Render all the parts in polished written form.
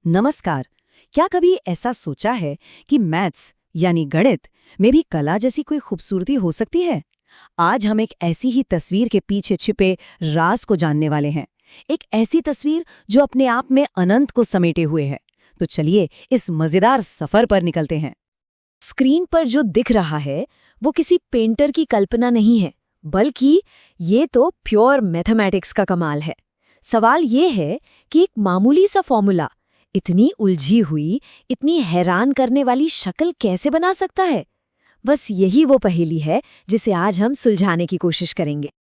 नमस्कार। क्या कभी ऐसा सोचा है कि मैथ्स यानी गणित में भी कला जैसी कोई खूबसूरती हो सकती है? आज हम एक ऐसी ही तस्वीर के पीछे छिपे राज को जानने वाले हैं। एक ऐसी तस्वीर जो अपने आप में अनंत को समेटे हुए है। तो चलिए इस मजेदार सफर पर निकलते हैं। स्क्रीन पर जो दिख रहा है वो किसी पेंटर की कल्पना नहीं है, बल्कि ये तो प्योर मैथमेटिक्स का कमाल है। सवाल ये है कि एक मामूली सा फॉर्मूला इतनी उलझी हुई, इतनी हैरान करने वाली शक्ल कैसे बना सकता है? बस यही वो पहेली है जिसे आज हम सुलझाने की कोशिश करेंगे।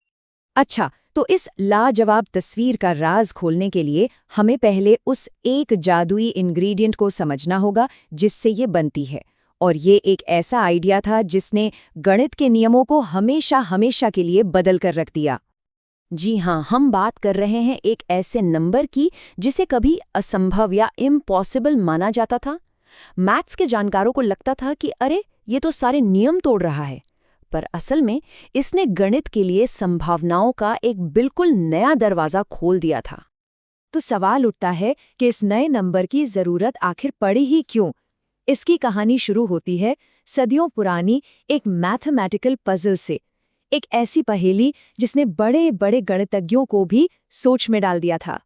अच्छा, तो इस लाजवाब तस्वीर का राज खोलने के लिए हमें पहले उस एक जादुई इंग्रेडिएंट को समझना होगा जिससे ये बनती है। और ये एक ऐसा आइडिया था जिसने गणित के नियमों को हमेशा हमेशा के लिए बदल कर रख दिया। जी हाँ, हम बात कर रहे हैं एक ऐसे नंबर की जिसे कभी असंभव या इम्पॉसिबल माना जाता था। मैथ्स के जानकारों को लगता था कि अरे ये तो सारे नियम तोड़ रहा है, पर असल में इसने गणित के लिए संभावनाओं का एक बिल्कुल नया दरवाजा खोल दिया था। तो सवाल उठता है कि इस नए नंबर की जरूरत आखिर पड़ी ही क्यों? इसकी कहानी शुरू होती है सदियों पुरानी एक मैथमेटिकल पजल से। एक ऐसी पहेली जिसने बड़े बड़े गणितज्ञों को भी सोच में डाल दिया था।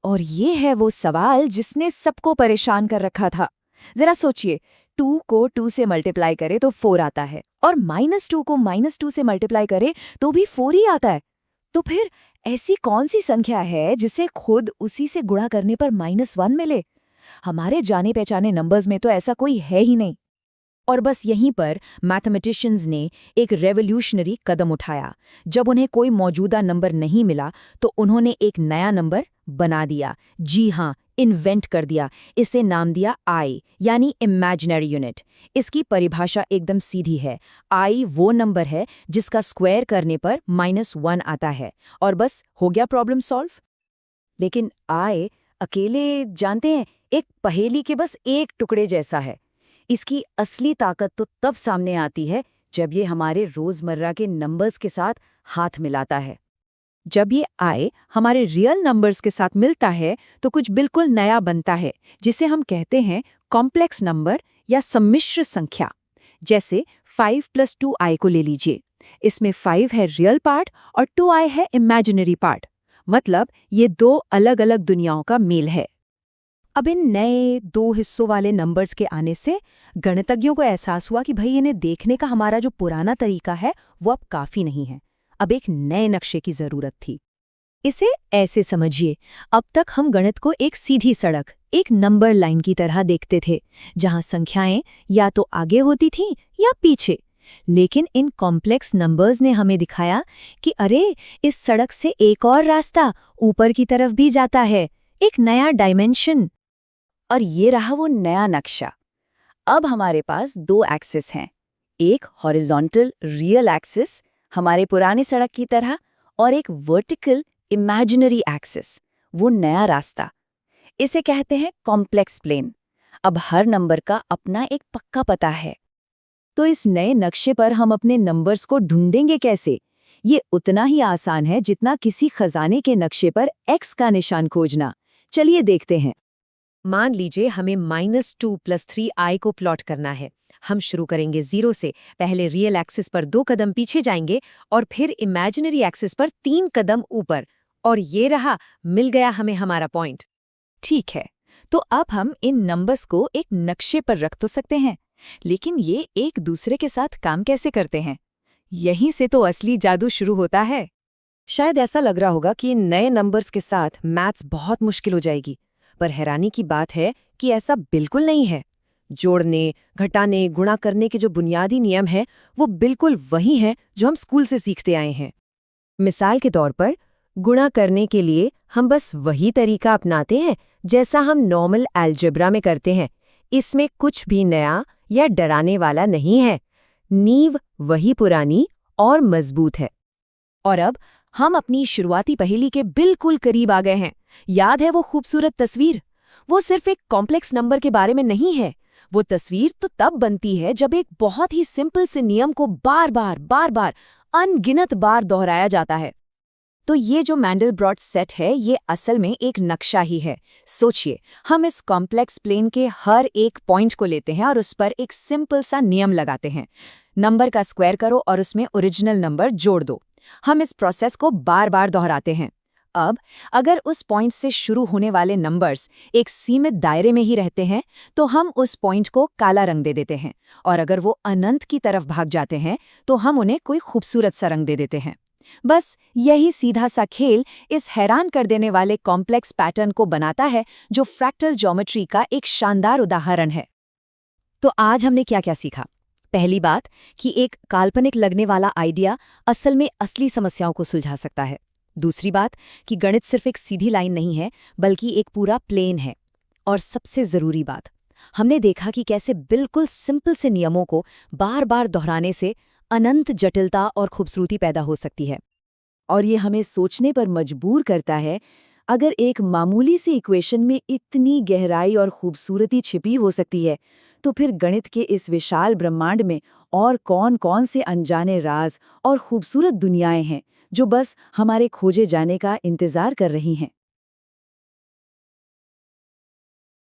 और ये है वो सवाल जिसने सबको परेशान कर रखा था। जरा सोचिए, 2 को 2 से मल्टीप्लाई करे तो 4 आता है, और -2 को -2 से मल्टीप्लाई करे तो भी 4 ही आता है। तो फिर ऐसी कौन सी संख्या है जिसे खुद उसी से गुणा करने पर -1 मिले? हमारे जाने पहचाने नंबर्स में तो ऐसा कोई है ही नहीं। और बस यहीं पर मैथमेटिशियंस ने एक रेवोल्यूशनरी कदम उठाया। जब उन्हें कोई मौजूदा नंबर नहीं मिला तो उन्होंने एक नया नंबर बना दिया। जी हाँ, इन्वेंट कर दिया। इसे नाम दिया आई, यानी इमेजिनरी यूनिट। इसकी परिभाषा एकदम सीधी है। आई वो नंबर है जिसका स्क्वायर करने पर -1 आता है, और बस हो गया प्रॉब्लम सॉल्व। लेकिन आई अकेले, जानते हैं, एक पहेली के बस एक टुकड़े जैसा है। इसकी असली ताकत तो तब सामने आती है जब ये हमारे रोजमर्रा के नंबर्स के साथ हाथ मिलाता है। जब ये आई हमारे रियल नंबर्स के साथ मिलता है तो कुछ बिल्कुल नया बनता है, जिसे हम कहते हैं कॉम्प्लेक्स नंबर या सम्मिश्र संख्या। जैसे 5 + 2i को ले लीजिए। इसमें 5 है रियल पार्ट और 2i है इमेजिनरी पार्ट। मतलब ये दो अलग अलग दुनियाओं का मेल है। अब इन नए 2 हिस्सों वाले नंबर्स के आने से गणितज्ञों को एहसास हुआ कि भाई इन्हें देखने का हमारा जो पुराना तरीका है वो अब काफी नहीं है। अब एक नए नक्शे की जरूरत थी। इसे ऐसे समझिए, अब तक हम गणित को एक सीधी सड़क, एक नंबर लाइन की तरह देखते थे, जहां संख्याएं या तो आगे होती थीं या पीछे। लेकिन इन कॉम्प्लेक्स नंबर्स ने हमें दिखाया कि अरे, इस सड़क से एक और रास्ता ऊपर की तरफ भी जाता है, एक नया डायमेंशन। और ये रहा वो नया नक्शा। अब हमारे पास 2 एक्सिस हैं, एक हॉरिजॉन्टल रियल एक्सिस हमारे पुरानी सड़क की तरह, और एक वर्टिकल इमेजिनरी एक्सिस, वो नया रास्ता। इसे कहते हैं कॉम्प्लेक्स प्लेन। अब हर नंबर का अपना एक पक्का पता है। तो इस नए नक्शे पर हम अपने नंबर्स को ढूंढेंगे कैसे? ये उतना ही आसान है जितना किसी खजाने के नक्शे पर एक्स का निशान खोजना। चलिए देखते हैं। मान लीजिए हमें -2 + 3i को प्लॉट करना है। हम शुरू करेंगे 0 से। पहले रियल एक्सिस पर 2 कदम पीछे जाएंगे और फिर इमेजिनरी एक्सिस पर 3 कदम ऊपर। और ये रहा, मिल गया हमें हमारा पॉइंट। ठीक है, तो अब हम इन नंबर्स को एक नक्शे पर रख तो सकते हैं, लेकिन ये एक दूसरे के साथ काम कैसे करते हैं? यहीं से तो असली जादू शुरू होता है। शायद ऐसा लग रहा होगा कि इन नए नंबर्स के साथ मैथ्स बहुत मुश्किल हो जाएगी, पर हैरानी की बात है कि ऐसा बिल्कुल नहीं है। जोड़ने, घटाने, गुणा करने के जो बुनियादी नियम हैं, वो बिल्कुल वही हैं जो हम स्कूल से सीखते आए हैं। मिसाल के तौर पर, गुणा करने के लिए हम बस वही तरीका अपनाते हैं जैसा हम नॉर्मल अलजेब्रा में करते हैं। इसमें कुछ भी नया या डराने वाला नहीं है। नींव वही पुरानी और मजबूत है। और अब हम अपनी शुरुआती पहेली के बिल्कुल करीब आ गए हैं। याद है वो खूबसूरत तस्वीर? वो सिर्फ एक कॉम्प्लेक्स नंबर के बारे में नहीं है। वो तस्वीर तो तब बनती है जब एक बहुत ही सिंपल से नियम को बार बार अनगिनत बार दोहराया जाता है। तो ये जो मैंडलब्रॉट सेट है ये असल में एक नक्शा ही है। सोचिए, हम इस कॉम्प्लेक्स प्लेन के हर एक पॉइंट को लेते हैं और उस पर एक सिंपल सा नियम लगाते हैं। नंबर का स्क्वायर करो और उसमें ओरिजिनल नंबर जोड़ दो। हम इस प्रोसेस को बार बार दोहराते हैं। अब अगर उस पॉइंट से शुरू होने वाले नंबर्स एक सीमित दायरे में ही रहते हैं तो हम उस पॉइंट को काला रंग दे देते हैं, और अगर वो अनंत की तरफ भाग जाते हैं तो हम उन्हें कोई खूबसूरत सा रंग दे देते हैं। बस यही सीधा सा खेल इस हैरान कर देने वाले कॉम्प्लेक्स पैटर्न को बनाता है, जो फ्रैक्टल ज्योमेट्री का एक शानदार उदाहरण है। तो आज हमने क्या क्या सीखा? पहली बात कि एक काल्पनिक लगने वाला आइडिया असल में असली समस्याओं को सुलझा सकता है। दूसरी बात कि गणित सिर्फ एक सीधी लाइन नहीं है, बल्कि एक पूरा प्लेन है। और सबसे ज़रूरी बात, हमने देखा कि कैसे बिल्कुल सिंपल से नियमों को बार बार दोहराने से अनंत जटिलता और खूबसूरती पैदा हो सकती है। और ये हमें सोचने पर मजबूर करता है, अगर एक मामूली सी इक्वेशन में इतनी गहराई और खूबसूरती छिपी हो सकती है, तो फिर गणित के इस विशाल ब्रह्मांड में और कौन-कौन से अनजाने राज और खूबसूरत दुनियाएं हैं जो बस हमारे खोजे जाने का इंतजार कर रही हैं।